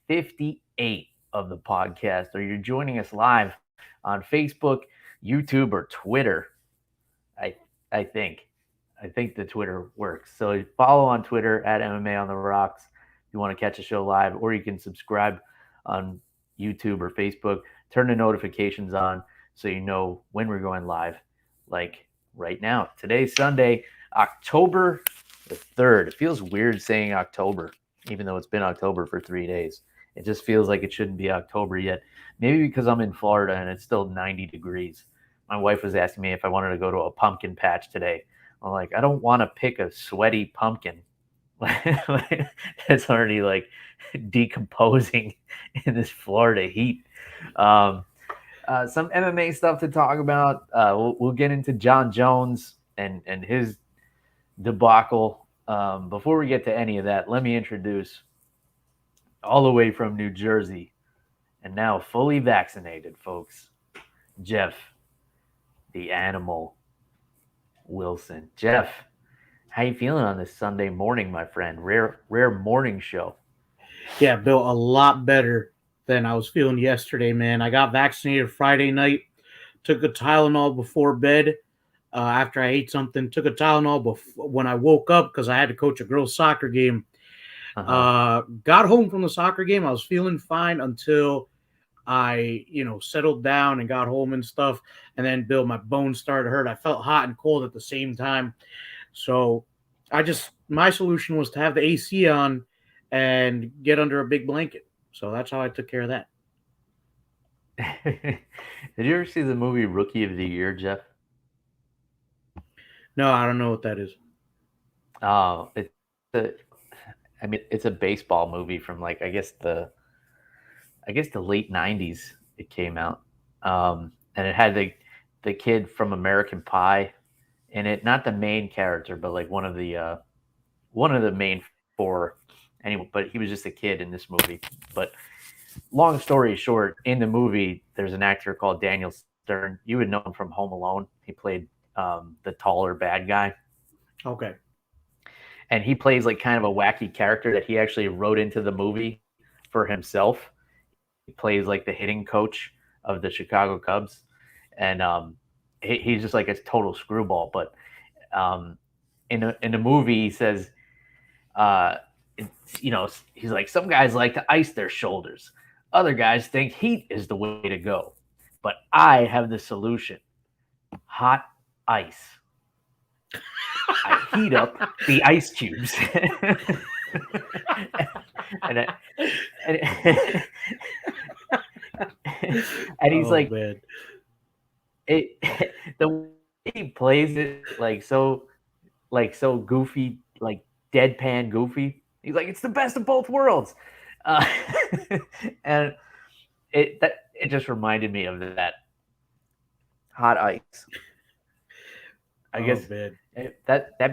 58 of the podcast, or you're joining us live on Facebook, YouTube, or Twitter. I I think. I think the Twitter works. So follow on Twitter at MMA on the Rocks if you want to catch a show live, or you can subscribe on YouTube or Facebook. Turn the notifications on so you know when we're going live, like right now. Today's Sunday, October the 3rd. It feels weird saying October, even though it's been October for 3 days. It just feels like it shouldn't be October yet. Maybe because I'm in Florida and it's still 90 degrees. My wife was asking me if I wanted to go to a pumpkin patch today. I'm like, I don't want to pick a sweaty pumpkin that's already like decomposing in this Florida heat. Some MMA stuff to talk about. We'll get into Jon Jones and his debacle. Before we get to any of that, let me introduce all the way from New Jersey and now fully vaccinated, folks, Jeff, the animal Wilson. Jeff, how you feeling on this Sunday morning, my friend? Rare morning show. Yeah, Bill, a lot better than I was feeling yesterday, man. I got vaccinated Friday night, took a Tylenol before bed after I ate something, took a Tylenol when I woke up because I had to coach a girls' soccer game. Got home from the soccer game. I was feeling fine until I, settled down and got home and stuff. And then, Bill, my bones started to hurt. I felt hot and cold at the same time. So my solution was to have the AC on and get under a big blanket. So that's how I took care of that. Did you ever see the movie Rookie of the Year, Jeff? No, I don't know what that is. Oh, it's a baseball movie from like I guess the late '90s. It came out, and it had the kid from American Pie in it. Not the main character, but like one of the main four. Anyway, but he was just a kid in this movie. But long story short, in the movie, there's an actor called Daniel Stern. You would know him from Home Alone. He played the taller bad guy. Okay. And he plays like kind of a wacky character that he actually wrote into the movie for himself. He plays like the hitting coach of the Chicago Cubs. And he's just like a total screwball. But in the movie, he says, he's like, some guys like to ice their shoulders. Other guys think heat is the way to go. But I have the solution. Hot ice. I heat up the ice cubes. and he's like, man. The way he plays it, like so goofy, like deadpan goofy. He's like, it's the best of both worlds, and it just reminded me of that. Hot ice. I guess that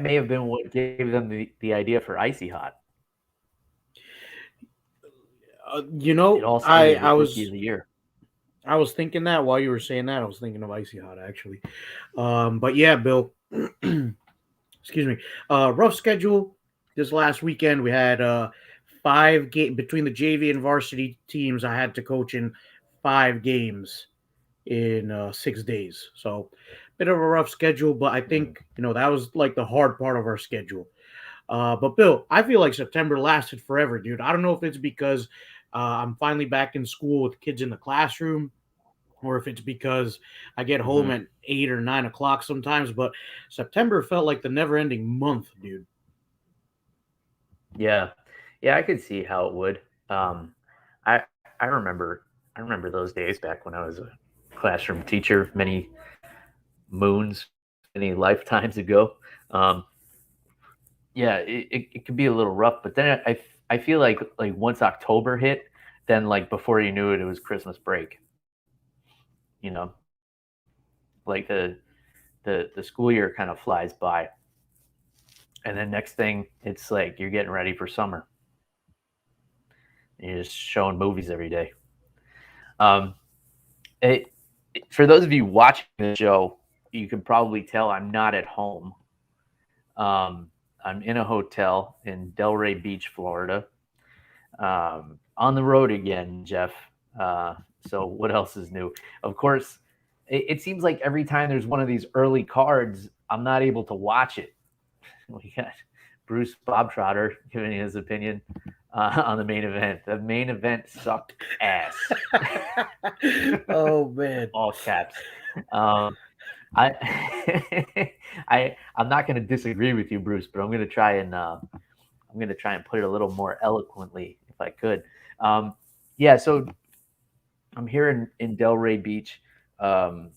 may have been what gave them the idea for Icy Hot. I was Rookie of the Year. I was thinking that while you were saying that. I was thinking of Icy Hot actually. But yeah, Bill. Excuse me. Rough schedule this last weekend. We had 5 games between the JV and varsity teams. I had to coach in 5 games in 6 days. So bit of a rough schedule, but I think, that was like the hard part of our schedule. But Bill, I feel like September lasted forever, dude. I don't know if it's because I'm finally back in school with kids in the classroom, or if it's because I get home at 8 or 9 o'clock sometimes, but September felt like the never-ending month, dude. Yeah, I could see how it would. I remember those days back when I was a classroom teacher many moons, many lifetimes ago. Yeah, it could be a little rough, but then I feel like once October hit, then like before you knew it, it was Christmas break. Like the school year kind of flies by, and then next thing it's like you're getting ready for summer. And you're just showing movies every day. For those of you watching the show, you can probably tell I'm not at home. I'm in a hotel in Delray Beach, Florida. On the road again, Jeff. So what else is new? Of course, it seems like every time there's one of these early cards, I'm not able to watch it. We got Bruce Bobtrotter giving his opinion on the main event. The main event sucked ass. Oh man. All caps. Um, I, I'm not going to disagree with you, Bruce, but I'm going to try and put it a little more eloquently if I could. Um, yeah, so I'm here in Delray Beach, um,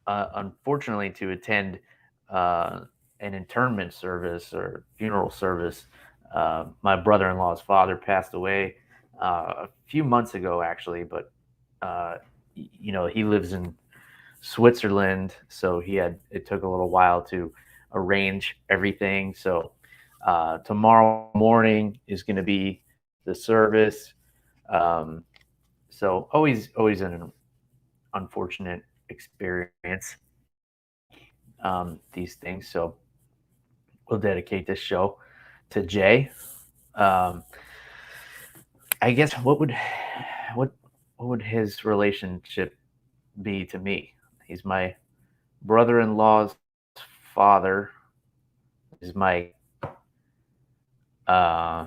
unfortunately, to attend uh, an internment service or funeral service. My brother in law's father passed away a few months ago, actually, but uh, he lives in Switzerland, so it took a little while to arrange everything. So tomorrow morning is going to be the service. Um, so always an unfortunate experience. These things. So we'll dedicate this show to Jay. Um, I guess what what would his relationship be to me? He's my brother-in-law's father. Is my uh,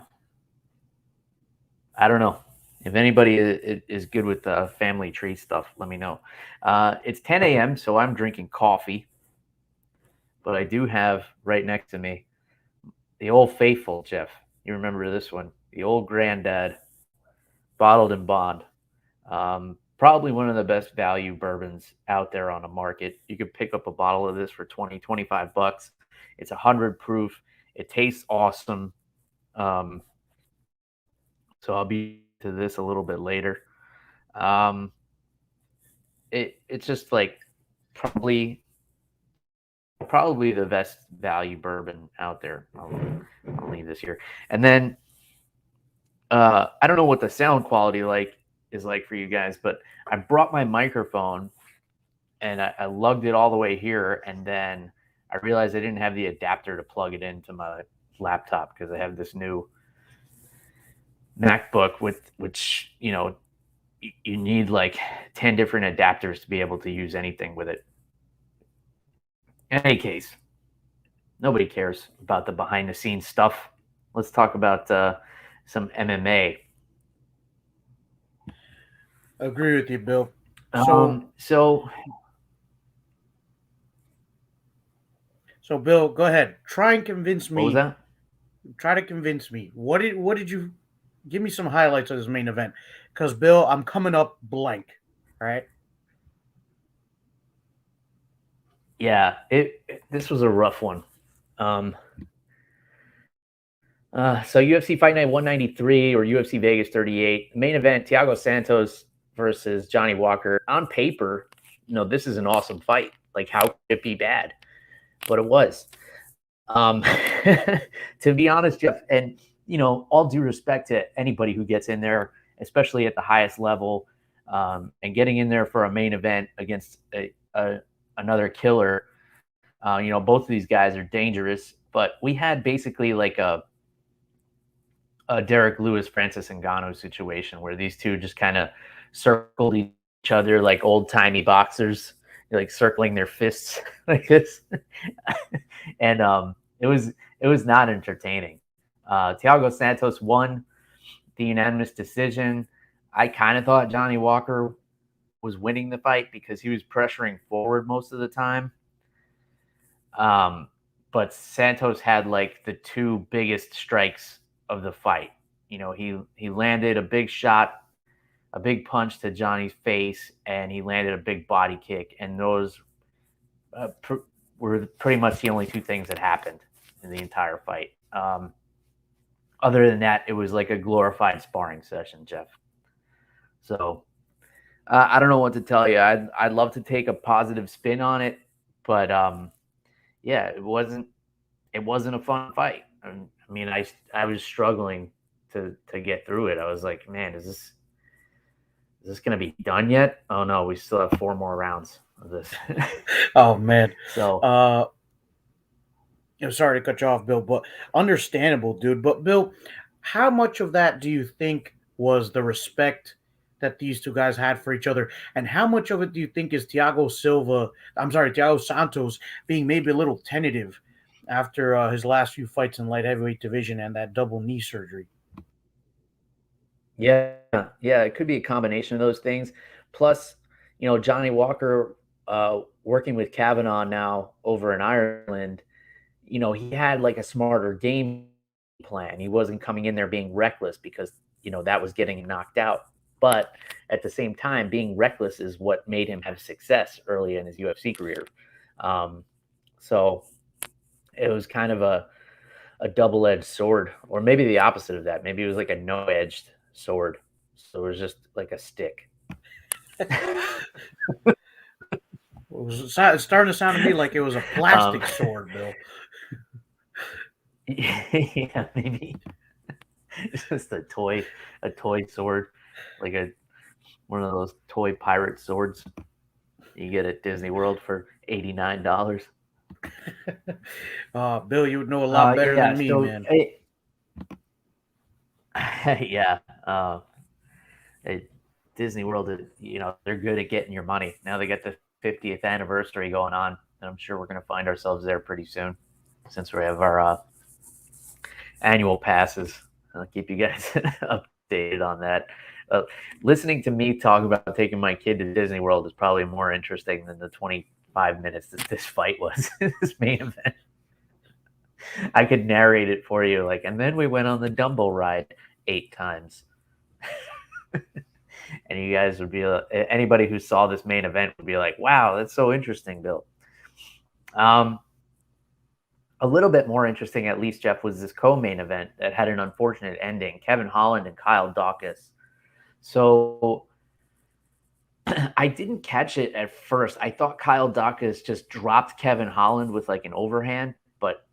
I don't know. If anybody is good with family tree stuff, let me know. It's 10 a.m., so I'm drinking coffee, but I do have right next to me the old faithful, Jeff. You remember this one? The old granddad, bottled in bond. Probably one of the best value bourbons out there on the market. You could pick up a bottle of this for 20, 25 bucks. It's 100 proof. It tastes awesome. Um, so I'll be to this a little bit later. Um, it's just like probably probably the best value bourbon out there. I'll leave this here, and then I don't know what the sound quality is like for you guys, but I brought my microphone and I lugged it all the way here, and then I realized I didn't have the adapter to plug it into my laptop because I have this new MacBook which you need like 10 different adapters to be able to use anything with it. In any case, nobody cares about the behind the scenes stuff. Let's talk about some MMA. I agree with you, Bill. So So Bill, go ahead. Try and convince what was me. that? Try to convince me. What did you give me some highlights of this main event? Because Bill, I'm coming up blank. All right. Yeah, this was a rough one. Um, so UFC Fight Night 193 or UFC Vegas 38 main event: Thiago Santos versus Johnny Walker. On paper, this is an awesome fight. Like, how could it be bad? But it was. Um, to be honest, Jeff, and all due respect to anybody who gets in there, especially at the highest level, and getting in there for a main event against another killer. Both of these guys are dangerous, but we had basically like a Derek Lewis, Francis Ngannou situation where these two just kind of circled each other like old timey boxers, like circling their fists like this, and it was not entertaining. Thiago Santos won the unanimous decision. I kind of thought Johnny Walker was winning the fight because he was pressuring forward most of the time. But Santos had like the two biggest strikes of the fight. He landed a big shot, a big punch to Johnny's face, and he landed a big body kick. And those were pretty much the only two things that happened in the entire fight. Other than that, it was like a glorified sparring session, Jeff. So I don't know what to tell you. I'd love to take a positive spin on it, but yeah, it wasn't a fun fight. I mean, I was struggling to get through it. I was like, man, is this going to be done yet? Oh no, we still have 4 more rounds of this. Oh man. So sorry to cut you off, Bill, but understandable, dude. But Bill, how much of that do you think was the respect that these two guys had for each other, and how much of it do you think is Thiago Silva? I'm sorry, Thiago Santos being maybe a little tentative after his last few fights in light heavyweight division and that double knee surgery. Yeah, it could be a combination of those things. Plus, Johnny Walker working with Kavanaugh now over in Ireland, he had like a smarter game plan. He wasn't coming in there being reckless because, that was getting him knocked out. But at the same time, being reckless is what made him have success early in his UFC career. Um, so it was kind of a double-edged sword, or maybe the opposite of that. Maybe it was like a no-edged sword. So it was just like a stick. It's starting to sound to me like it was a plastic um, sword, Bill. yeah, maybe it's just a toy sword, like a one of those toy pirate swords you get at Disney World for $89. Bill, you would know a lot better Yeah. than me, So, man. yeah, at Disney World, they're good at getting your money. Now they get the 50th anniversary going on, and I'm sure we're going to find ourselves there pretty soon, since we have our annual passes. I'll keep you guys updated on that. Listening to me talk about taking my kid to Disney World is probably more interesting than the 25 minutes that this fight was, this main event. I could narrate it for you, like, and then we went on the Dumbo ride 8 times. And you guys would be anybody who saw this main event would be like, wow, that's so interesting, Bill. Um, a little bit more interesting, at least, Jeff, was this co-main event that had an unfortunate ending. Kevin Holland and Kyle Daukaus. So I didn't catch it at first. I thought Kyle Daukaus just dropped Kevin Holland with like an overhand, but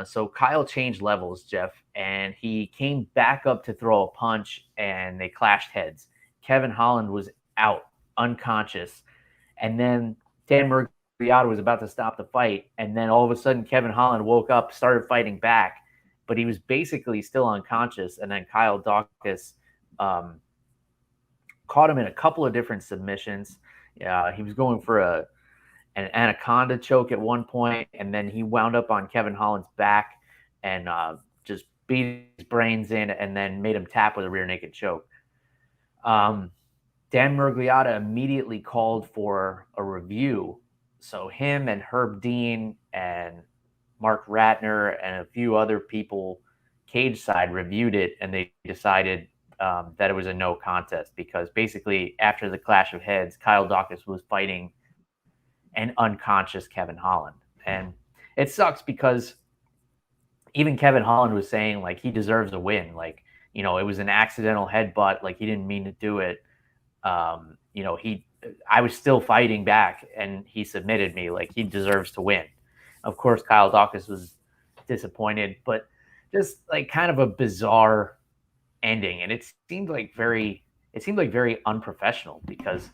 so Kyle changed levels, Jeff, and he came back up to throw a punch, and they clashed heads. Kevin Holland was out, unconscious, and then Dan Murgliata was about to stop the fight, and then all of a sudden Kevin Holland woke up, started fighting back, but he was basically still unconscious, and then Kyle Daukaus um, caught him in a couple of different submissions. He was going for an anaconda choke at one point, and then he wound up on Kevin Holland's back and just beat his brains in, and then made him tap with a rear naked choke. Dan Murgliata immediately called for a review. So him and Herb Dean and Mark Ratner and a few other people cage side reviewed it, and they decided that it was a no contest because basically after the clash of heads, Kyle Daukaus was fighting an unconscious Kevin Holland. And it sucks because even Kevin Holland was saying like he deserves a win. Like, it was an accidental headbutt. Like he didn't mean to do it. I was still fighting back and he submitted me. Like he deserves to win. Of course, Kyle Daukaus was disappointed, but just like kind of a bizarre ending. And it seemed like very unprofessional because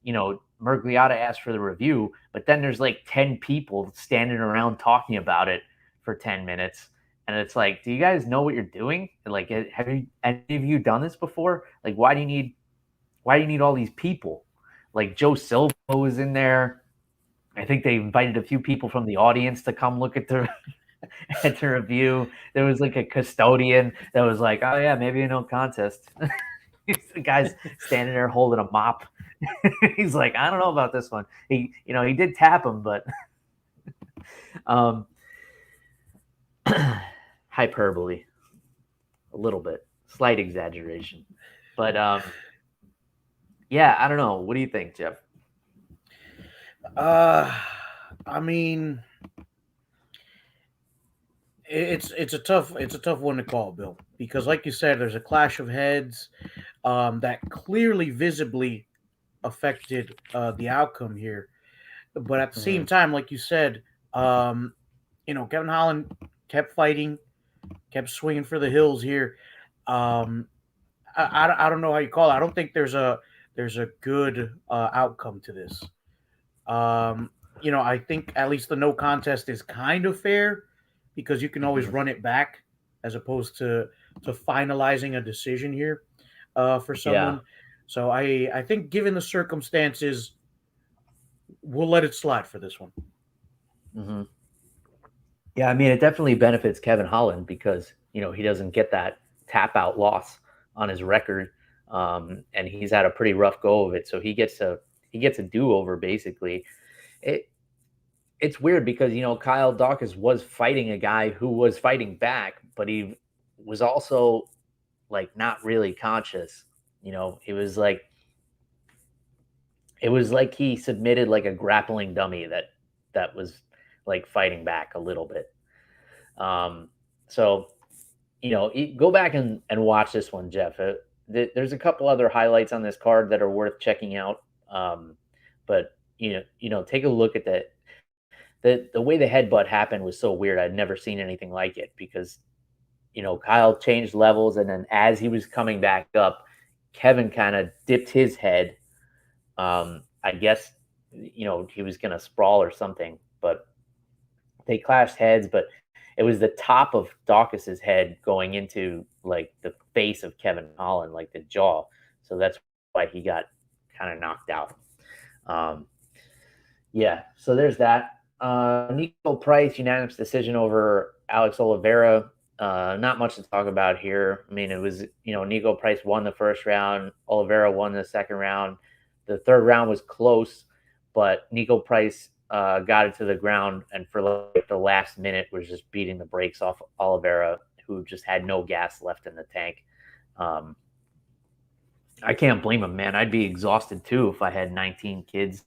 Murgliata asked for the review, but then there's like 10 people standing around talking about it for 10 minutes. And it's like, do you guys know what you're doing? Like, have any of you done this before? Like, why do you need all these people? Like Joe Silva was in there. I think they invited a few people from the audience to come look at the at the review. There was like a custodian that was like, oh yeah, maybe a no contest. The guy's standing there holding a mop. He's like, I don't know about this one. He did tap him, but um, hyperbole, a little bit, slight exaggeration, but yeah, I don't know. What do you think, Jeff? Uh, I mean, it's a tough one to call, Bill, because like you said, there's a clash of heads that clearly visibly affected the outcome here. But at the same Mm-hmm. time, like you said, um, Kevin Holland kept fighting, kept swinging for the hills here. Um, I don't know how you call it. I don't think there's a good outcome to this. Um, I think at least the no contest is kind of fair because you can always Mm-hmm. run it back as opposed to to finalizing a decision here for Yeah. someone. So I think, given the circumstances, we'll let it slide for this one. Hmm. Yeah, I mean, it definitely benefits Kevin Holland because he doesn't get that tap out loss on his record, and he's had a pretty rough go of it. So he gets a do over basically. It it's weird because Kyle Daukaus was fighting a guy who was fighting back, but he was also like not really conscious. He was like it was like he submitted like a grappling dummy that was like fighting back a little bit. So go back and watch this one, Jeff. There's a couple other highlights on this card that are worth checking out. But take a look at the way the headbutt happened was so weird. I'd never seen anything like it because Kyle changed levels, and then as he was coming back up, Kevin kind of dipped his head. I guess he was gonna sprawl or something, but they clashed heads. But it was the top of Daukaus's head going into like the face of Kevin Holland, like the jaw. So that's why he got kind of knocked out. Um, yeah, so there's that. Nico Price unanimous decision over Alex Oliveira. Not much to talk about here. I mean, it was Nico Price won the first round, Oliveira won the second round. The third round was close, but Nico Price got it to the ground, and for like the last minute was just beating the brakes off Oliveira, who just had no gas left in the tank. Um, I can't blame him, man. I'd be exhausted too if I had 19 kids.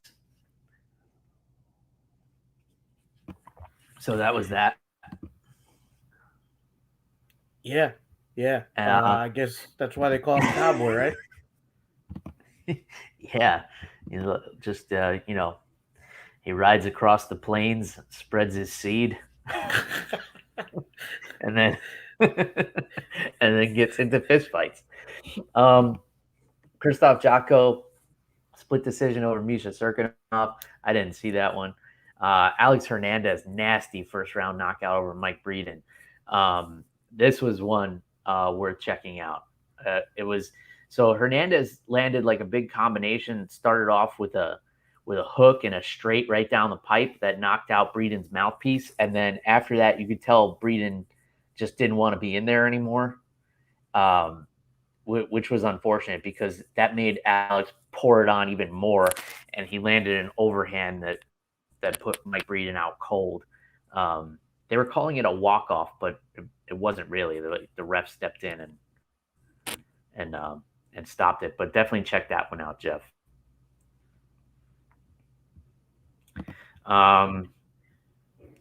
So that was that. Yeah, yeah. Uh, I guess that's why they call him Cowboy, right? yeah, just he rides across the plains, spreads his seed, and then and then gets into fistfights. Krzysztof Jotko split decision over Misha Serkinov. I didn't see that one. Alex Hernandez, nasty first round knockout over Mike Breeden. This was one worth checking out. It was so Hernandez landed like a big combination. Started off with a hook and a straight right down the pipe that knocked out Breeden's mouthpiece, and then after that, you could tell Breeden just didn't want to be in there anymore. Which was unfortunate because that made Alex pour it on even more, and he landed an overhand that put Mike Breeden out cold. They were calling it a walk off, but it wasn't really. The ref stepped in and and stopped it. But definitely check that one out, Jeff.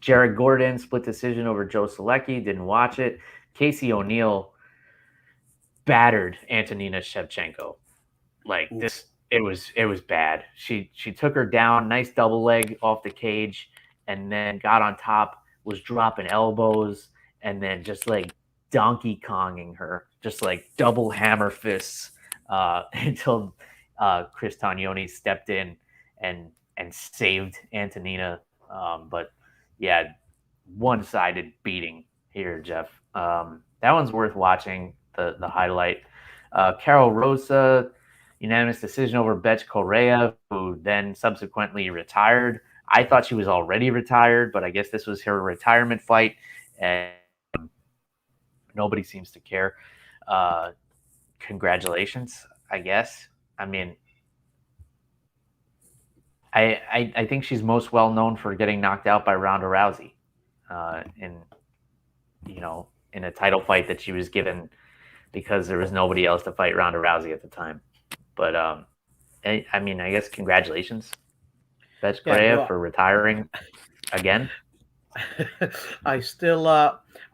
Jared Gordon split decision over Joe Solecki. Didn't watch it. Casey O'Neill battered Antonina Shevchenko. Like this, it was bad. She took her down, nice double leg off the cage, and then got on top, was dropping elbows, and then just like Donkey Konging her, just like double hammer fists until Chris Tognoni stepped in and saved Antonina. But yeah, one-sided beating here, Jeff. That one's worth watching. The highlight. Karol Rosa, unanimous decision over Bethe Correia, who then subsequently retired. I thought she was already retired, but I guess this was her retirement fight, and nobody seems to care. Congratulations, I guess. I mean, I think she's most well known for getting knocked out by Ronda Rousey in in a title fight that she was given because there was nobody else to fight Ronda Rousey at the time. But I mean, I guess congratulations, Bethe Correia, for retiring again. I still,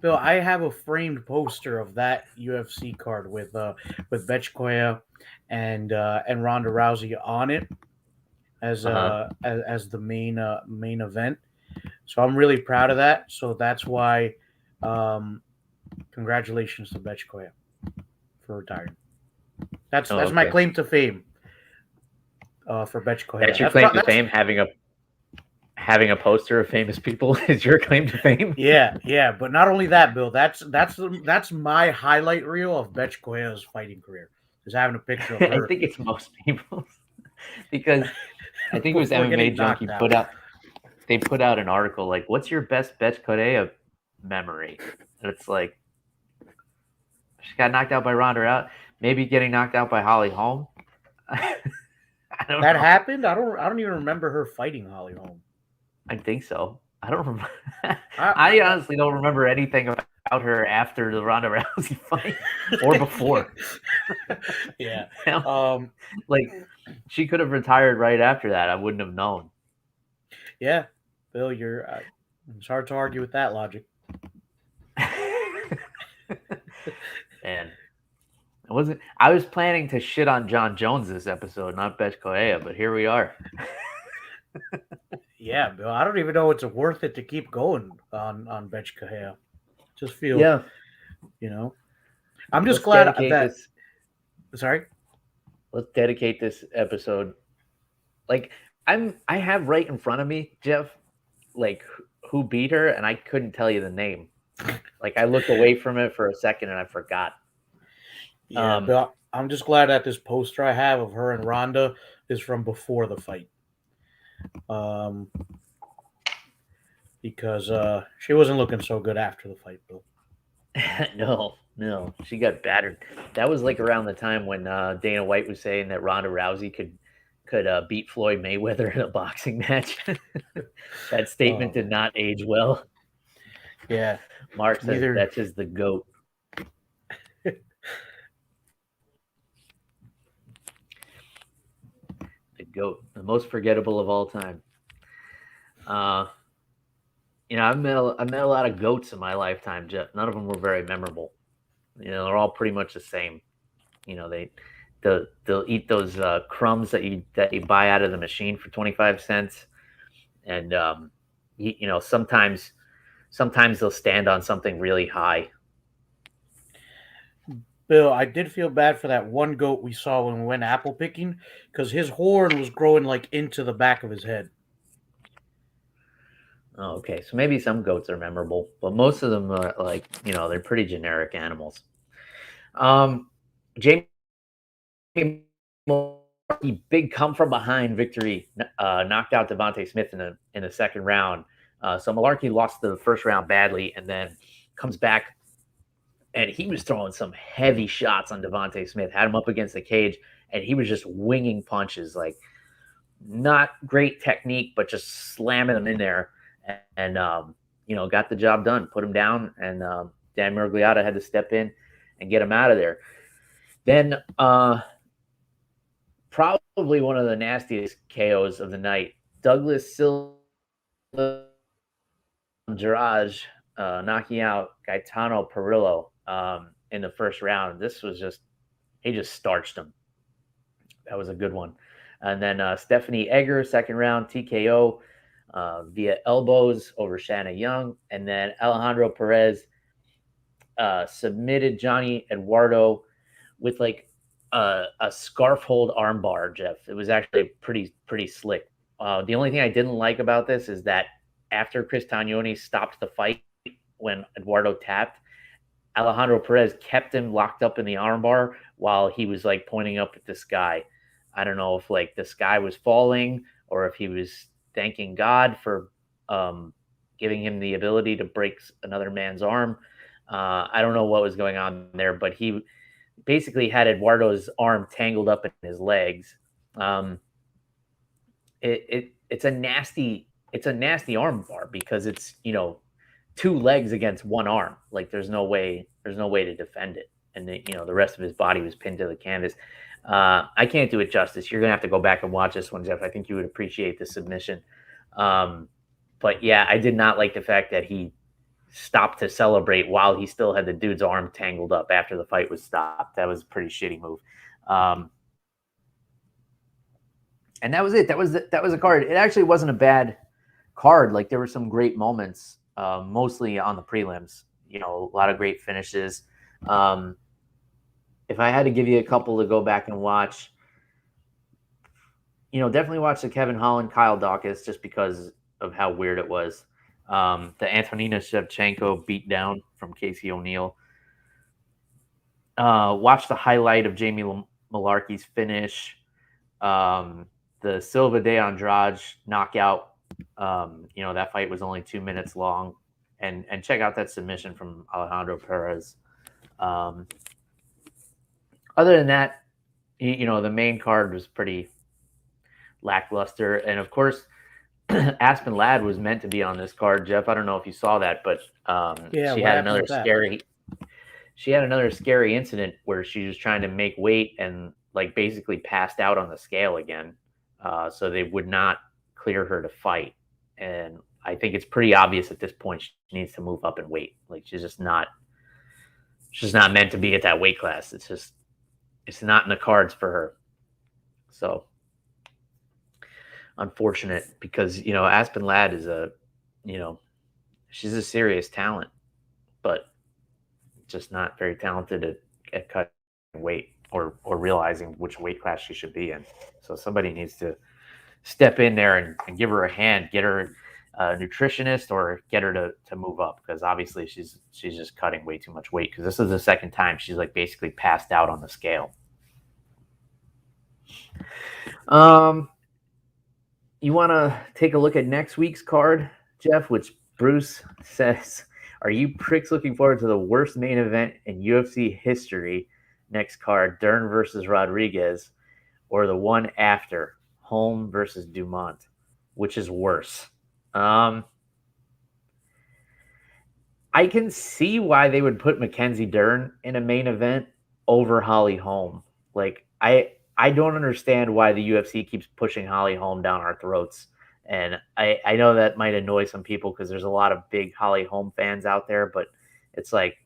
Bill, I have a framed poster of that UFC card with Bethe Correia and Ronda Rousey on it as as the main event. So I'm really proud of that. So that's why, congratulations to Bethe Correia for retiring. That's my claim to fame. For Bethe Correia. That's your claim to fame, having having a poster of famous people is your claim to fame. Yeah. But not only that, Bill. That's my highlight reel of Bethe Correia's fighting career. Is having a picture of I her think it's most people's because I think it was before MMA getting Junkie knocked out. they put out an article like, "What's your best Bethe Correia memory?" And it's like she got knocked out by Ronda out, maybe getting knocked out by Holly Holm. I don't That know. happened. I don't even remember her fighting Holly Holm. I think so. I don't remember. I, I honestly don't remember anything about her after the Ronda Rousey fight or before. yeah. You know? Like she could have retired right after that. I wouldn't have known. Yeah, Bill, it's hard to argue with that logic. And I was planning to shit on Jon Jones this episode, not Bethe Correia, but here we are. Yeah, Bill, I don't even know it's worth it to keep going on Bethe Correia. Just feel, Yeah. I'm just Let's glad dedicate that. this. Sorry. Let's dedicate this episode. Like I have right in front of me, Jeff, like who beat her, and I couldn't tell you the name. Like I looked away from it for a second and I forgot. Yeah, but I'm just glad that this poster I have of her and Ronda is from before the fight. Because she wasn't looking so good after the fight, Bill. No, she got battered. That was like around the time when Dana White was saying that Ronda Rousey could beat Floyd Mayweather in a boxing match. That statement did not age well. Yeah, Mark says that's just the GOAT. The GOAT, the most forgettable of all time. I've met a lot of goats in my lifetime, Jeff. None of them were very memorable. They're all pretty much the same. They'll eat those crumbs that you buy out of the machine for 25 cents, and sometimes they'll stand on something really high. Bill, I did feel bad for that one goat we saw when we went apple picking because his horn was growing like into the back of his head. Oh, okay. So maybe some goats are memorable, but most of them are they're pretty generic animals. Jamie, big come from behind victory, knocked out Devonte Smith in the second round. So Mullarkey lost the first round badly, and then comes back, and he was throwing some heavy shots on Devonte Smith. Had him up against the cage, and he was just winging punches, like not great technique, but just slamming them in there. And got the job done, put him down, and Dan Miragliotta had to step in and get him out of there. Then probably one of the nastiest KOs of the night, Douglas Silva Andrade knocking out Gaetano Pirrello in the first round. This was he just starched him. That was a good one. And then Stephanie Egger, second round TKO. Via elbows over Shanna Young, and then Alejandro Perez submitted Johnny Eduardo with like a scarf hold armbar. Jeff, it was actually pretty slick. The only thing I didn't like about this is that after Chris Tognoni stopped the fight when Eduardo tapped, Alejandro Perez kept him locked up in the armbar while he was like pointing up at the sky. I don't know if like the sky was falling or if he was thanking God for giving him the ability to break another man's arm. I don't know what was going on there, but he basically had Eduardo's arm tangled up in his legs. It's a nasty arm bar because it's two legs against one arm. Like there's no way to defend it, and the rest of his body was pinned to the canvas. I can't do it justice. You're gonna have to go back and watch this one, Jeff. I think you would appreciate the submission. But yeah, I did not like the fact that he stopped to celebrate while he still had the dude's arm tangled up after the fight was stopped. That was a pretty shitty move. And that was it. That was a card. It actually wasn't a bad card. Like there were some great moments, mostly on the prelims. A lot of great finishes. If I had to give you a couple to go back and watch, definitely watch the Kevin Holland, Kyle Daukaus, just because of how weird it was. The Antonina Shevchenko beatdown from Casey O'Neill. Watch the highlight of Jamie Mullarkey's finish. The Silva de Andrade knockout. That fight was only 2 minutes long, and check out that submission from Alejandro Perez. Um, Other than that, the main card was pretty lackluster, and of course, Aspen Ladd was meant to be on this card. Jeff, I don't know if you saw that, but Yeah, she what had happened another with that? scary incident where she was trying to make weight and like basically passed out on the scale again. So they would not clear her to fight. And I think it's pretty obvious at this point she needs to move up in weight. Like she's not meant to be at that weight class. It's not in the cards for her. So unfortunate because Aspen Ladd is you know she's a serious talent, but just not very talented at cutting weight or realizing which weight class she should be in. So somebody needs to step in there and give her a hand, get her a nutritionist or get her to move up because obviously she's just cutting way too much weight because this is the second time she's like basically passed out on the scale. Um, you want to take a look at next week's card, Jeff, which Bruce says, are you pricks looking forward to the worst main event in UFC history? Next card, Dern versus Rodriguez, or the one after, Holm versus Dumont, which is worse? Um, I can see why they would put Mackenzie Dern in a main event over Holly Holm. Like I don't understand why the UFC keeps pushing Holly Holm down our throats. And I know that might annoy some people because there's a lot of big Holly Holm fans out there, but it's like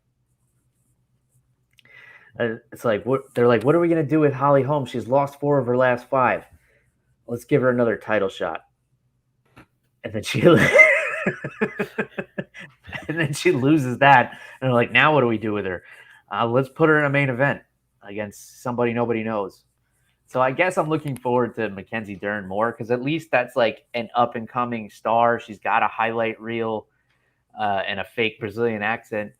what they're like. What are we gonna do with Holly Holm? She's lost 4 of her last 5. Let's give her another title shot. And then she and then she loses that. And they're like, now what do we do with her? Let's put her in a main event against somebody nobody knows. So I guess I'm looking forward to Mackenzie Dern more because at least that's like an up and coming star. She's got a highlight reel and a fake Brazilian accent.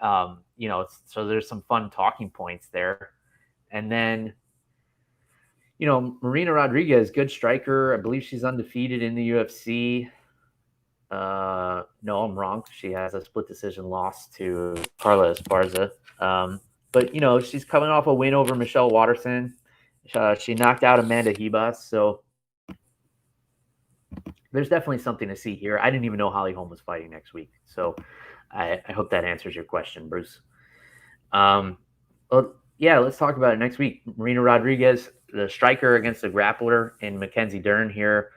So there's some fun talking points there. And then, Marina Rodriguez, good striker. I believe she's undefeated in the UFC. No, I'm wrong. She has a split decision loss to Carla Esparza. But she's coming off a win over Michelle Watterson. She knocked out Amanda Hebas, so there's definitely something to see here. I didn't even know Holly Holm was fighting next week, so I hope that answers your question, Bruce. Well, yeah, let's talk about it next week. Marina Rodriguez, the striker against the grappler, and Mackenzie Dern here.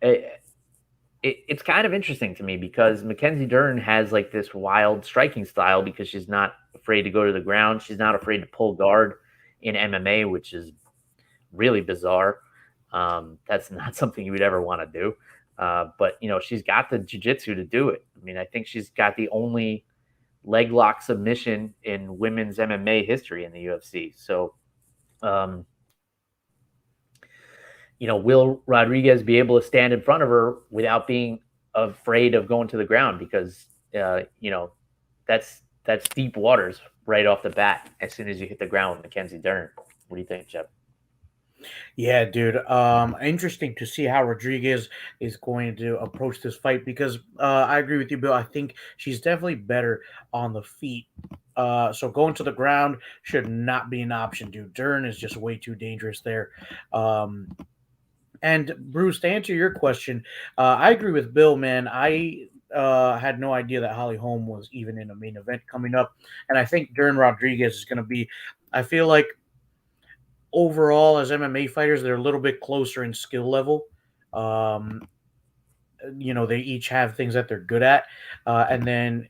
It's kind of interesting to me because Mackenzie Dern has like this wild striking style because she's not afraid to go to the ground. She's not afraid to pull guard in MMA, which is really bizarre. That's not something you would ever want to do. But she's got the jiu-jitsu to do it. I mean, I think she's got the only leg lock submission in women's MMA history in the UFC. So, will Rodriguez be able to stand in front of her without being afraid of going to the ground? Because that's deep waters right off the bat as soon as you hit the ground with Mackenzie Dern. What do you think, Jeff? Yeah, dude. Interesting to see how Rodriguez is going to approach this fight because I agree with you, Bill. I think she's definitely better on the feet. So going to the ground should not be an option, dude. Dern is just way too dangerous there. Um, and Bruce, to answer your question, I agree with Bill, man. I had no idea that Holly Holm was even in a main event coming up, and I think Dern Rodriguez is going to be. I feel like overall as MMA fighters, they're a little bit closer in skill level. Um, they each have things that they're good at, and then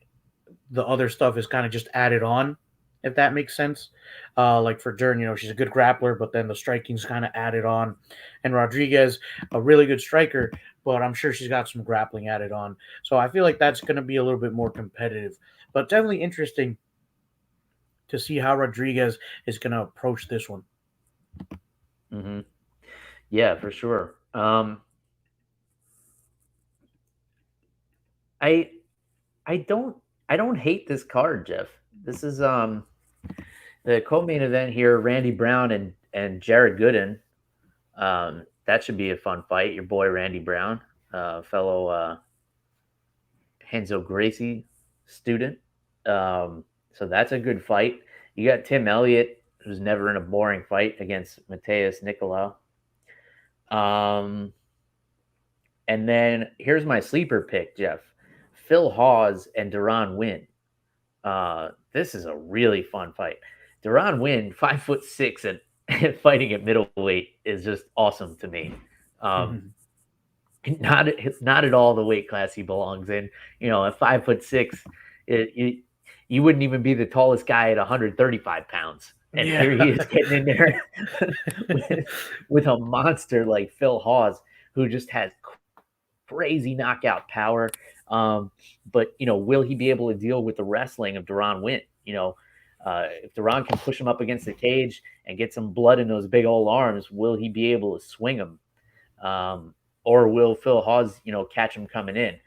the other stuff is kind of just added on, if that makes sense. Like for Dern, she's a good grappler, but then the striking's kind of added on. And Rodriguez, a really good striker, but I'm sure she's got some grappling added on. So I feel like that's going to be a little bit more competitive, but definitely interesting to see how Rodriguez is going to approach this one. Mm-hmm. Yeah, for sure. I I don't I don't hate this card, Jeff. This is the co-main event here, Randy Brown and Jared Gooden. That should be a fun fight. Your boy Randy Brown, fellow Henzo Gracie student. So that's a good fight. You got Tim Elliott, who's never in a boring fight against Mateus Nicolau. Um, and then here's my sleeper pick, Jeff. Phil Hawes and Deron Wynn. This is a really fun fight. Deron Wynn, 5'6" and fighting at middleweight is just awesome to me. Um, not at all the weight class he belongs in. At 5'6", you wouldn't even be the tallest guy at 135 pounds. And here he is getting in there with a monster like Phil Hawes, who just has crazy knockout power. But will he be able to deal with the wrestling of Deron Wynn? If Deron can push him up against the cage and get some blood in those big old arms, will he be able to swing him? Or will Phil Hawes, catch him coming in?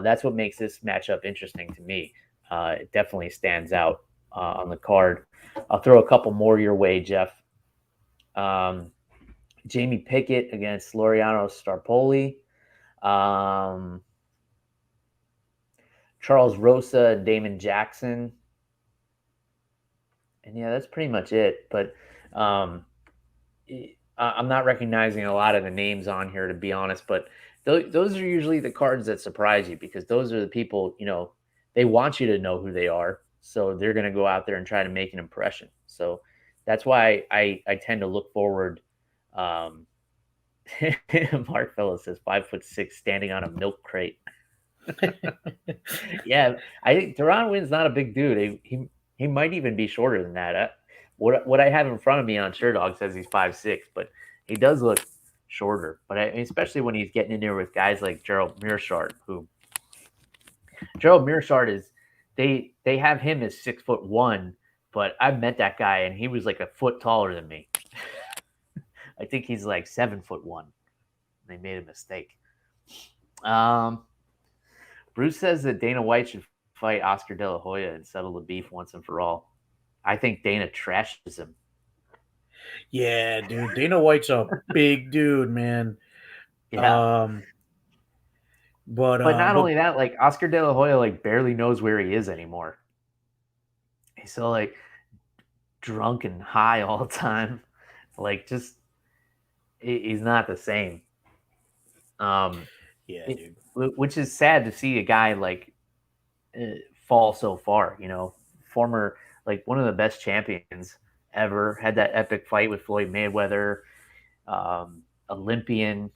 That's what makes this matchup interesting to me. It definitely stands out on the card. I'll throw a couple more your way, Jeff. Jamie Pickett against Soriano Starpoli. Charles Rosa and Damon Jackson. And yeah, that's pretty much it. But I'm not recognizing a lot of the names on here, to be honest. But those are usually the cards that surprise you, because those are the people, they want you to know who they are. So they're going to go out there and try to make an impression. So that's why I tend to look forward. Mark Phillips says 5'6" standing on a milk crate. Yeah, I think Deron Wynn's not a big dude. He might even be shorter than that. What I have in front of me on SureDog says he's 5'6", but he does look shorter. But especially when he's getting in there with guys like Gerald Meerschaert, who Gerald Meerschaert is, they have him as 6'1", but I've met that guy and he was like a foot taller than me. I think he's like 7'1". They made a mistake. Bruce says that Dana White should fight Oscar De La Hoya and settle the beef once and for all. I think Dana trashes him. Yeah, dude. Dana White's a big dude, man. Yeah. But not only that, like Oscar De La Hoya like barely knows where he is anymore. He's so like drunk and high all the time. Like just he's not the same. Yeah, dude. Which is sad to see a guy like fall so far. Former, like one of the best champions ever, had that epic fight with Floyd Mayweather, Olympian,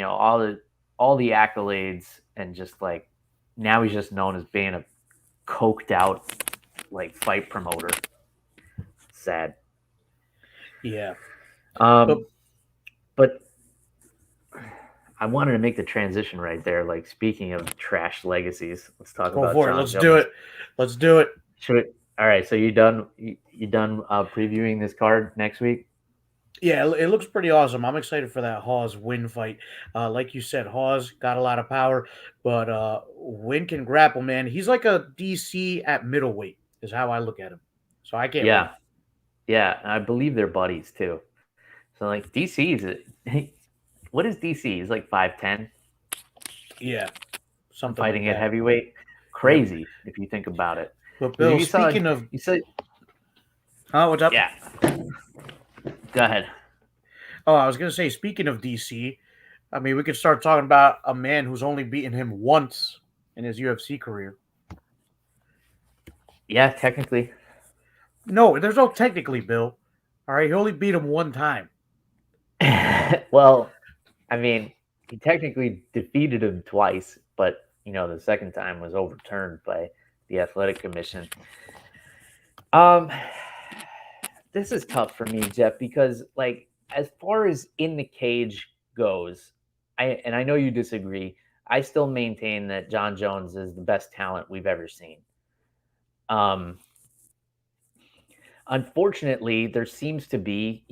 all the accolades, and just like now he's just known as being a coked out like fight promoter. Sad. Yeah. But I wanted to make the transition right there. Like speaking of trash legacies, let's talk about Jon Jones. Let's do it. All right. So you done previewing this card next week? Yeah, it looks pretty awesome. I'm excited for that Hawes Wynn fight. Like you said, Hawes got a lot of power, but Wynn can grapple, man. He's like a DC at middleweight, is how I look at him. So I can't wait. Yeah, I believe they're buddies too. So like DC is what is DC? He's like 5'10". Yeah, something fighting like at heavyweight. Crazy if you think about it. But Bill, you said, what's up? Yeah. Go ahead. Oh, I was gonna say, speaking of DC, I mean, we could start talking about a man who's only beaten him once in his UFC career. Yeah, technically. No, there's no technically, Bill. All right, he only beat him one time. Well, I mean, he technically defeated him twice, but the second time was overturned by the Athletic Commission. This is tough for me, Jeff, because like as far as in the cage goes, I know you disagree. I still maintain that Jon Jones is the best talent we've ever seen. Unfortunately, there seems to be,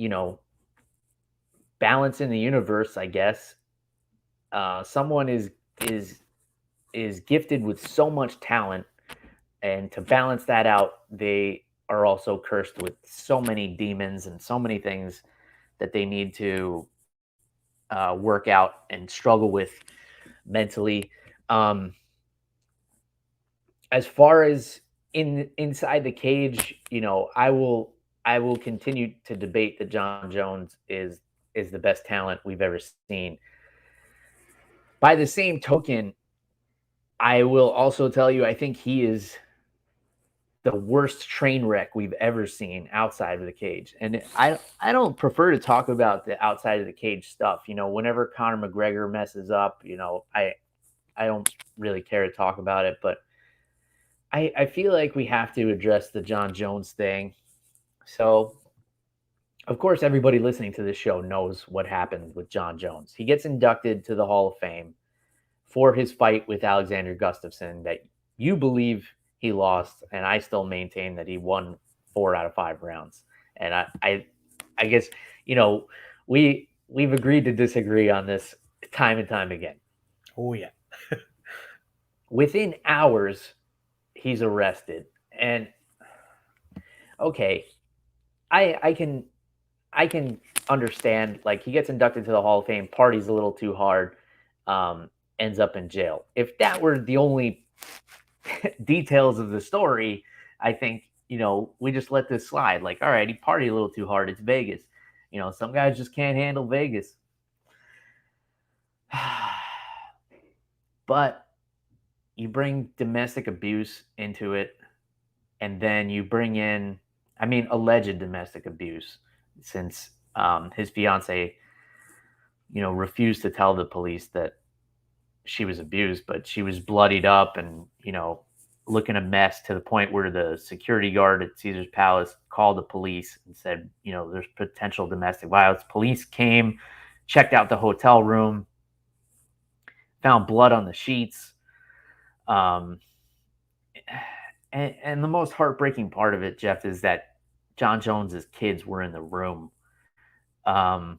balance in the universe, I guess. Someone is is gifted with so much talent, and to balance that out, they are also cursed with so many demons and so many things that they need to work out and struggle with mentally. Um, as far as inside the cage, I will continue to debate that Jon Jones is the best talent we've ever seen. By the same token, I will also tell you I think he is the worst train wreck we've ever seen outside of the cage. And I don't prefer to talk about the outside of the cage stuff. Whenever Conor McGregor messes up, I don't really care to talk about it, but I feel like we have to address the Jon Jones thing. So, of course, everybody listening to this show knows what happened with Jon Jones. He gets inducted to the Hall of Fame for his fight with Alexander Gustafsson that you believe he lost, and I still maintain that he won 4 out of 5 rounds. And I guess we've agreed to disagree on this time and time again. Oh yeah. Within hours, he's arrested, and okay, I can understand, like, he gets inducted to the Hall of Fame, parties a little too hard, ends up in jail. If that were the only details of the story, I think we just let this slide. Like, all right, he partied a little too hard. It's Vegas. Some guys just can't handle Vegas. But you bring domestic abuse into it, and then you bring in, alleged domestic abuse, since his fiance, refused to tell the police that she was abused, but she was bloodied up and, looking a mess, to the point where the security guard at Caesar's Palace called the police and said, there's potential domestic violence. Police came, checked out the hotel room, found blood on the sheets. And the most heartbreaking part of it, Jeff, is that Jon Jones's kids were in the room. So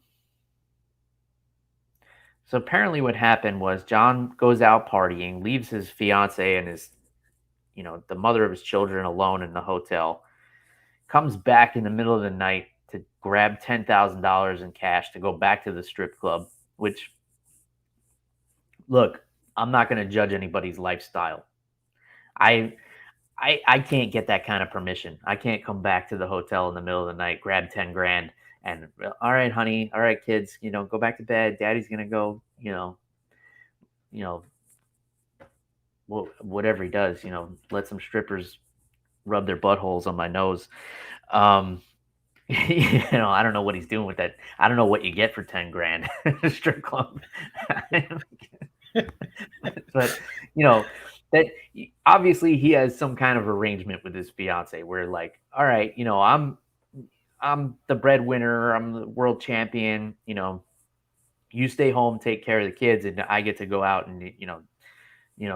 apparently what happened was Jon goes out partying, leaves his fiance and the mother of his children alone in the hotel, comes back in the middle of the night to grab $10,000 in cash to go back to the strip club, which, look, I'm not going to judge anybody's lifestyle. I can't get that kind of permission. I can't come back to the hotel in the middle of the night, grab 10 grand, and, all right, honey, all right, kids, go back to bed. Daddy's going to go, whatever he does, let some strippers rub their buttholes on my nose. I don't know what he's doing with that. I don't know what you get for 10 grand at a strip club. But, that obviously he has some kind of arrangement with his fiance where, like, all right, I'm the breadwinner, I'm the world champion, you stay home, take care of the kids, and I get to go out and,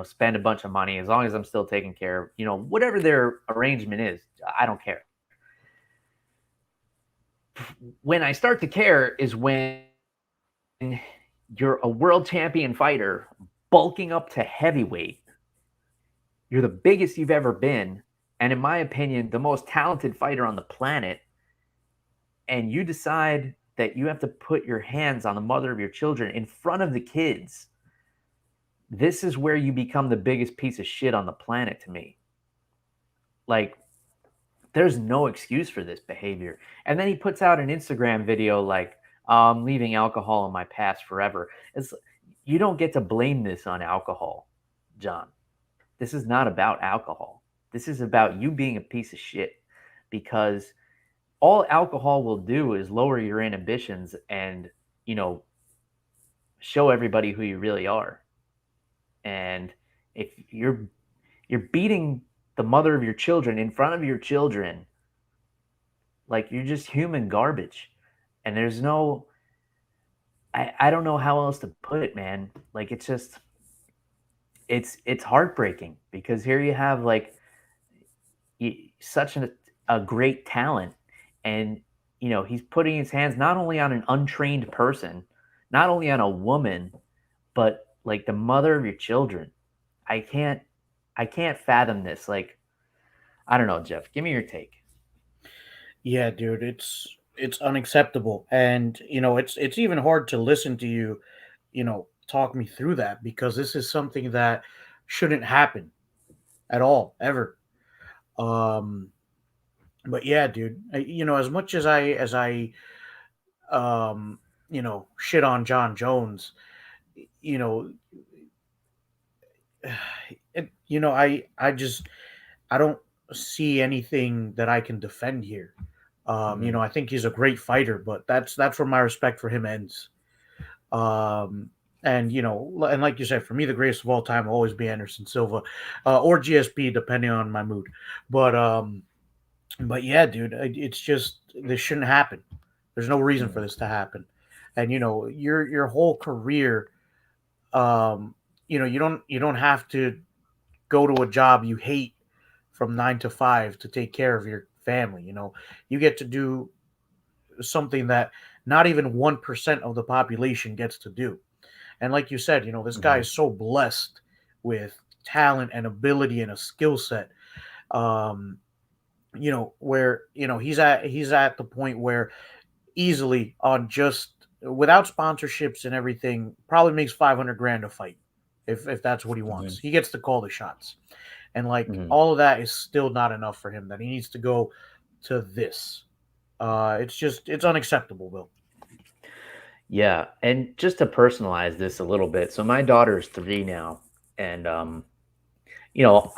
spend a bunch of money as long as I'm still taking care of, whatever their arrangement is. I don't care. When I start to care is when you're a world champion fighter bulking up to heavyweight. You're the biggest you've ever been, and in my opinion, the most talented fighter on the planet. And you decide that you have to put your hands on the mother of your children in front of the kids. This is where you become the biggest piece of shit on the planet to me. Like, there's no excuse for this behavior. And then he puts out an Instagram video like, I'm leaving alcohol in my past forever. You don't get to blame this on alcohol, Jon. This is not about alcohol. This is about you being a piece of shit, because all alcohol will do is lower your inhibitions and, show everybody who you really are. And if you're beating the mother of your children in front of your children, like, you're just human garbage. And there's no, I don't know how else to put it, man. Like, it's just, it's heartbreaking, because here you have, like, such a great talent, and he's putting his hands not only on an untrained person, not only on a woman, but, like, the mother of your children. I can't fathom this. Like, I don't know, Jeff. Give me your take. Yeah, dude, it's unacceptable, and it's even hard to listen to you, talk me through that because this is something that shouldn't happen at all ever. Um, but yeah, dude, as much as I shit on Jon Jones, you know, I don't see anything that I can defend here. Mm-hmm. I think he's a great fighter, but that's where my respect for him ends. Um, and and like you said, for me, the greatest of all time will always be Anderson Silva, or GSP, depending on my mood. But but yeah, dude, it's just this shouldn't happen. There's no reason for this to happen. And your whole career, um, you don't have to go to a job you hate from 9 to 5 to take care of your family. You get to do something that not even 1% of the population gets to do. And like you said, this guy Mm-hmm. is so blessed with talent and ability and a skill set. Um, where he's at the point where easily on just without sponsorships and everything, probably makes 500 grand a fight if that's what he Mm-hmm. wants. He gets to call the shots. And like Mm-hmm. all of that is still not enough for him. That he needs to go to this. It's unacceptable, Bill. Yeah, and just to personalize this a little bit, so my daughter is 3 now, and you know,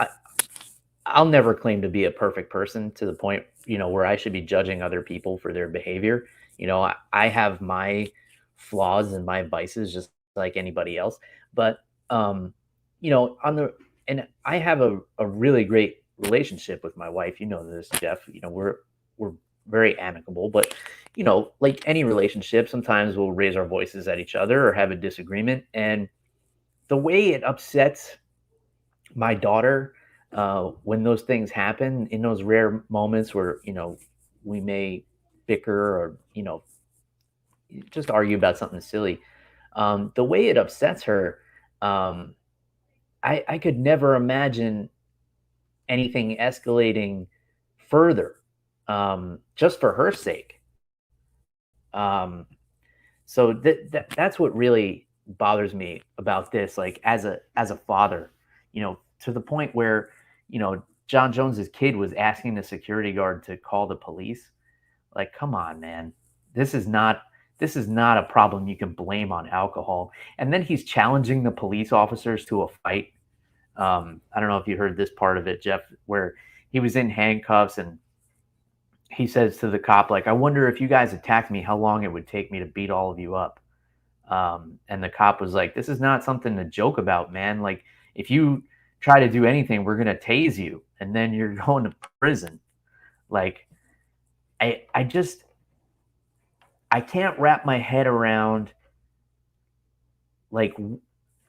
I'll never claim to be a perfect person to the point, where I should be judging other people for their behavior. I have my flaws and my vices just like anybody else. But, um, on the, and I have a really great relationship with my wife. You know this, Jeff. We're very amicable, but, like any relationship, sometimes we'll raise our voices at each other or have a disagreement. And the way it upsets my daughter, when those things happen in those rare moments where we may bicker or just argue about something silly, the way it upsets her, um, I could never imagine anything escalating further, just for her sake. um, so that's what really bothers me about this, like as a father, to the point where Jon Jones's kid was asking the security guard to call the police. Like, come on, man. This is not this is not a problem you can blame on alcohol. And then he's challenging the police officers to a fight. I don't know if you heard this part of it, Jeff, where he was in handcuffs and he says to the cop, like, I wonder if you guys attacked me, how long it would take me to beat all of you up. And the cop was like, this is not something to joke about, man. Like, if you try to do anything, we're going to tase you and then you're going to prison. Like, I just, I can't wrap my head around, like,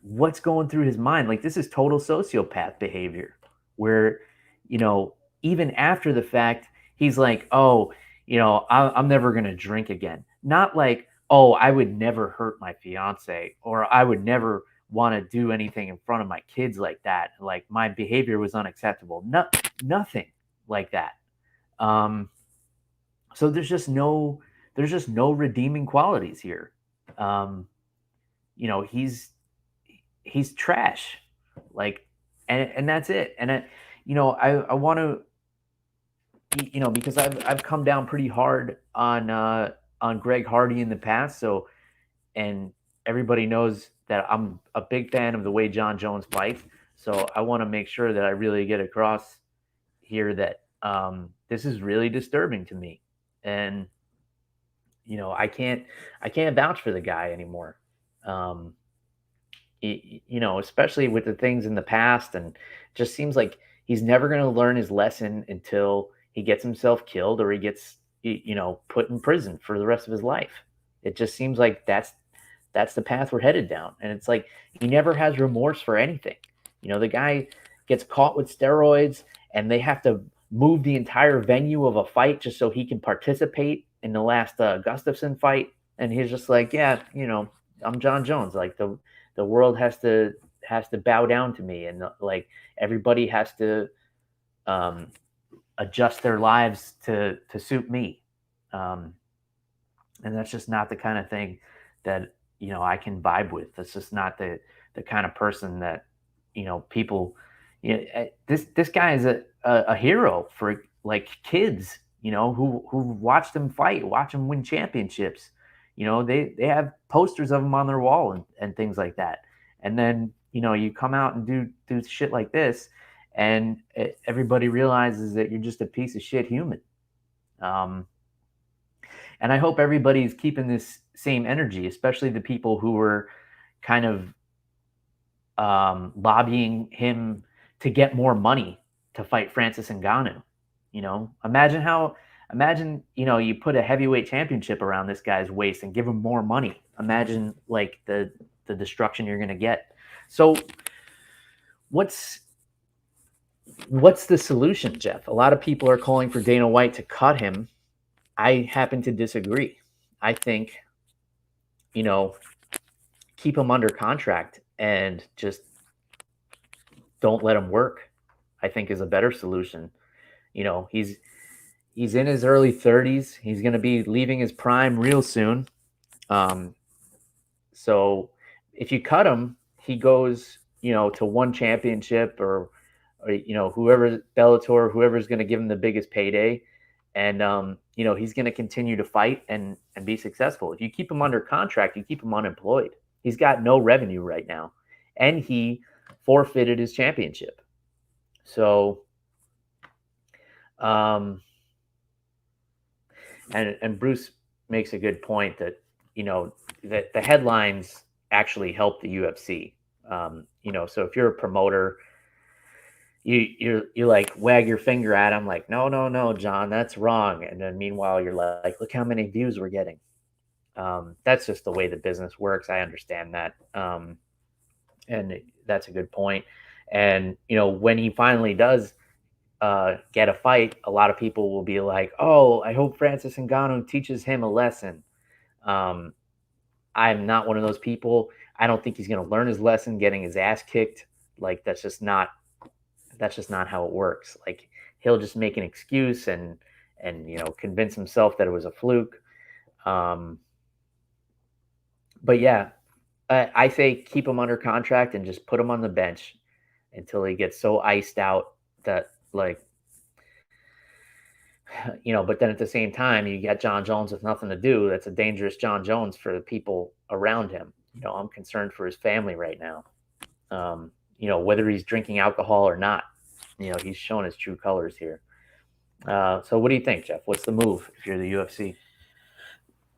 what's going through his mind. Like, this is total sociopath behavior where, even after the fact, he's like, oh, I'm never going to drink again. Not like, oh, I would never hurt my fiance or I would never want to do anything in front of my kids like that. Like, my behavior was unacceptable. Nothing like that. Um, so there's just no redeeming qualities here. Um, he's trash, like, and that's it. And I want to, because I've come down pretty hard on Greg Hardy in the past. So, and everybody knows that I'm a big fan of the way Jon Jones fights. So I want to make sure that I really get across here that, this is really disturbing to me. And I can't vouch for the guy anymore. Um, especially with the things in the past, and just seems like he's never going to learn his lesson until he gets himself killed or he gets put in prison for the rest of his life. It just seems like that's the path we're headed down, and it's like he never has remorse for anything. The guy gets caught with steroids, and they have to move the entire venue of a fight just so he can participate in the last Gustafson fight, and he's just like, yeah, I'm Jon Jones. Like, the world has to bow down to me, and like everybody has to um, adjust their lives to suit me. Um, and that's just not the kind of thing that I can vibe with. That's just not the kind of person that people. This guy is a hero for like kids. Who watched him fight, watch him win championships. They have posters of him on their wall and things like that. And then you come out and do shit like this, and everybody realizes that you're just a piece of shit human. Um, and I hope everybody's keeping this same energy, especially the people who were kind of lobbying him to get more money to fight Francis Ngannou. Imagine you put a heavyweight championship around this guy's waist and give him more money. Imagine like the destruction you're going to get. So what's the solution, Jeff? A lot of people are calling for Dana White to cut him. I happen to disagree. I think, keep him under contract and just don't let him work, I think is a better solution. He's in his early 30s. He's going to be leaving his prime real soon. So if you cut him, he goes, to one championship or whoever Bellator, whoever's going to give him the biggest payday. And, he's going to continue to fight and be successful. If you keep him under contract, you keep him unemployed. He's got no revenue right now. And he forfeited his championship. So, and Bruce makes a good point that, that the headlines actually help the UFC. So if you're a promoter, you like wag your finger at him like, no, Jon, that's wrong. And then meanwhile, you're like, look how many views we're getting. That's just the way the business works. I understand that. And that's a good point. And, when he finally does get a fight, a lot of people will be like, oh, I hope Francis Ngannou teaches him a lesson. I'm not one of those people. I don't think he's going to learn his lesson getting his ass kicked. Like, that's just not how it works. Like, he'll just make an excuse and convince himself that it was a fluke. But yeah, I say keep him under contract and just put him on the bench until he gets so iced out that like, but then at the same time, you got Jon Jones with nothing to do. That's a dangerous Jon Jones for the people around him. I'm concerned for his family right now. Whether he's drinking alcohol or not, he's shown his true colors here. So what do you think, Jeff? What's the move if you're the UFC?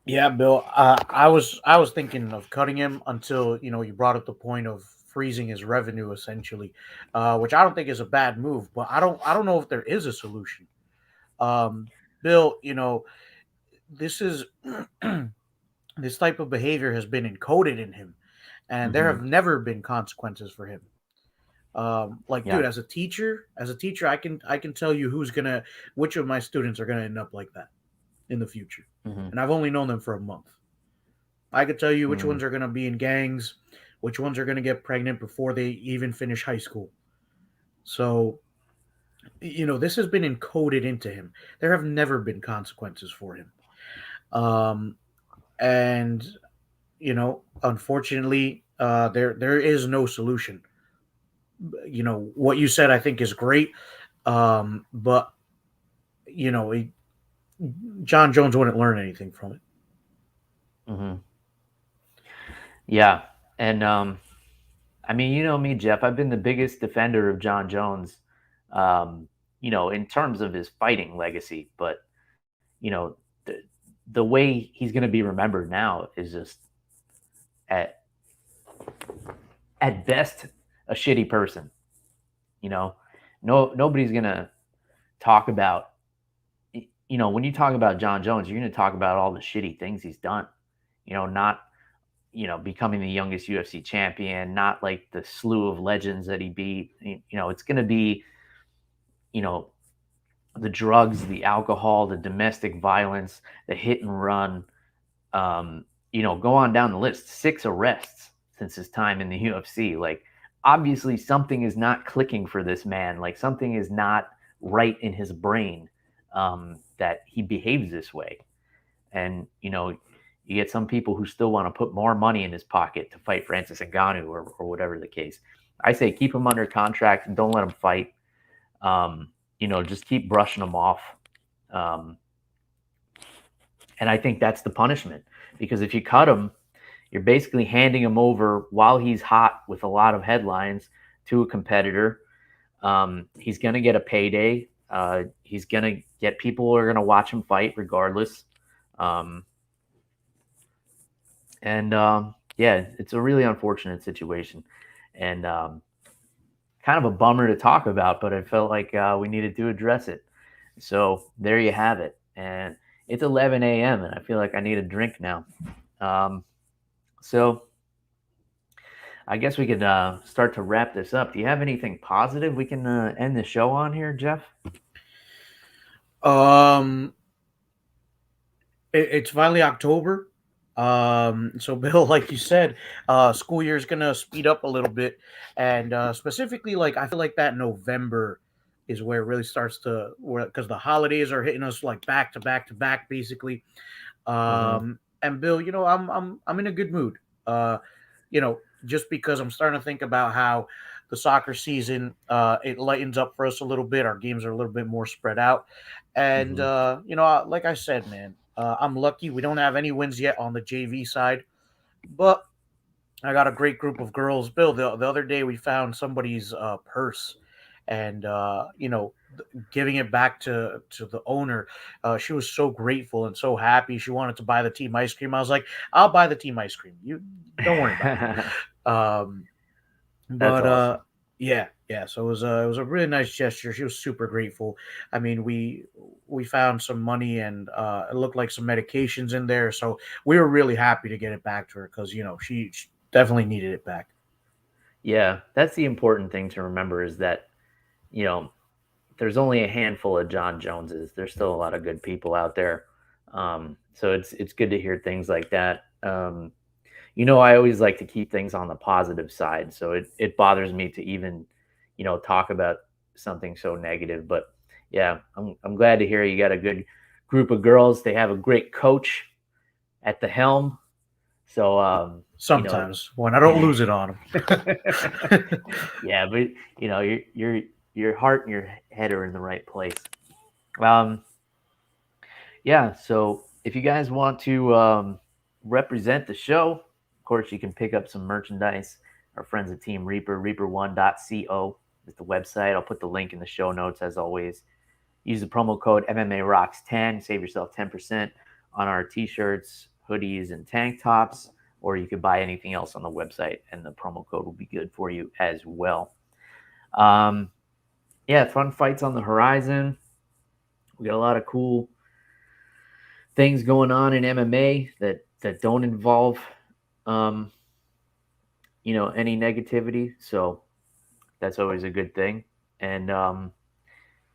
Yeah, Bill. I was thinking of cutting him until you brought up the point of freezing his revenue, essentially, which I don't think is a bad move. But I don't know if there is a solution. Bill, this is this type of behavior has been encoded in him, and there have never been consequences for him. Dude, as a teacher, I can tell you which of my students are gonna end up like that in the future. And I've only known them for a month. I could tell you which ones are gonna be in gangs, which ones are gonna get pregnant before they even finish high school. So, this has been encoded into him. There have never been consequences for him. And unfortunately, there is no solution. What you said I think is great, but Jon Jones wouldn't learn anything from it. Yeah, and I mean, me, Jeff. I've been the biggest defender of Jon Jones, in terms of his fighting legacy. But the way he's going to be remembered now is just at best a shitty person. Nobody's going to talk about. When you talk about Jon Jones, you're going to talk about all the shitty things he's done. Not becoming the youngest UFC champion, not like the slew of legends that he beat. It's going to be, the drugs, the alcohol, the domestic violence, the hit and run. Go on down the list. 6 arrests since his time in the UFC. Like, obviously something is not clicking for this man. Like something is not right in his brain, that he behaves this way. And you get some people who still want to put more money in his pocket to fight Francis Ngannou or whatever the case. I say keep him under contract and don't let him fight. Just keep brushing him off. Um, and I think that's the punishment, because if you cut him, you're basically handing him over while he's hot with a lot of headlines to a competitor. He's going to get a payday. He's going to get people who are going to watch him fight regardless. Yeah, it's a really unfortunate situation, and kind of a bummer to talk about, but I felt like we needed to address it. So there you have it. And it's 11 a.m. and I feel like I need a drink now. So I guess we could start to wrap this up. Do you have anything positive we can end the show on here, Jeff? It's finally October. So Bill, like you said, school year is gonna speed up a little bit, and specifically, like I feel like that November is where it really starts to, where because the holidays are hitting us like back to back to back, basically. And Bill, I'm in a good mood. Just because I'm starting to think about how the soccer season it lightens up for us a little bit. Our games are a little bit more spread out, and like I said, man, I'm lucky we don't have any wins yet on the JV side, but I got a great group of girls. Bill, the other day we found somebody's purse, and giving it back to the owner. She was so grateful and so happy. She wanted to buy the team ice cream. I was like, I'll buy the team ice cream. You don't worry about it. That's But awesome. yeah. So it was a really nice gesture. She was super grateful. I mean, we found some money and it looked like some medications in there. So we were really happy to get it back to her because she definitely needed it back. Yeah, that's the important thing to remember, is that, you know, there's only a handful of Jon Joneses. There's still a lot of good people out there. So it's good to hear things like that. I always like to keep things on the positive side. So it bothers me to even, talk about something so negative. But yeah, I'm glad to hear you got a good group of girls. They have a great coach at the helm. So Sometimes when I don't lose it on them. yeah, but your heart and your head are in the right place. Um, yeah, so if you guys want to represent the show, of course, you can pick up some merchandise. Our friends at Team Reaper, reaper1.co is the website. I'll put the link in the show notes as always. Use the promo code MMA Rocks 10, save yourself 10% on our t-shirts, hoodies, and tank tops, or you could buy anything else on the website, and the promo code will be good for you as well. Yeah, fun fights on the horizon. We got a lot of cool things going on in MMA that don't involve um, any negativity. So that's always a good thing. And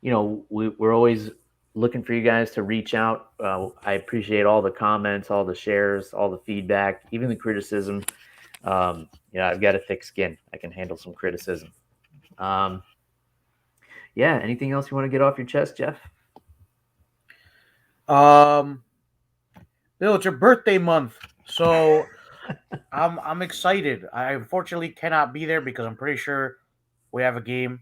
we're always looking for you guys to reach out. I appreciate all the comments, all the shares, all the feedback, even the criticism. I've got a thick skin. I can handle some criticism. Yeah. Anything else you want to get off your chest, Jeff? um, Bill, it's your birthday month, so I'm excited. I unfortunately cannot be there because I'm pretty sure we have a game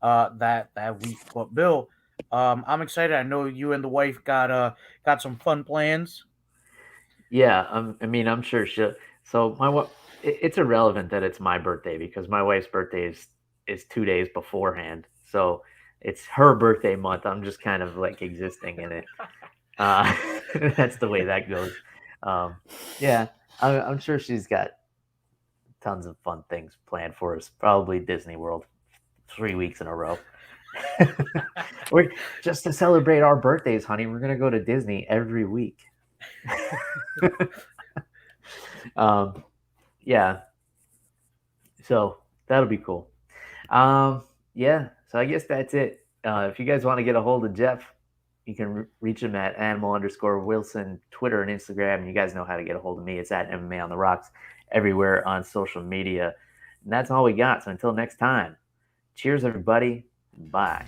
that week. But Bill, I'm excited. I know you and the wife got some fun plans. Yeah, I'm sure she'll. So it's irrelevant that it's my birthday, because my wife's birthday is 2 days beforehand. So it's her birthday month. I'm just kind of like existing in it. Uh, that's the way that goes. Um, yeah, I'm sure she's got tons of fun things planned for us. Probably Disney World, 3 weeks in a row. We're just to celebrate our birthdays, honey. We're gonna go to Disney every week. um, yeah, so that'll be cool. Yeah, so I guess that's it. If you guys want to get a hold of Jeff, you can reach him at animal_Wilson, Twitter and Instagram. You guys know how to get a hold of me. It's at MMA on the Rocks everywhere on social media. And that's all we got. So until next time, cheers, everybody. Bye.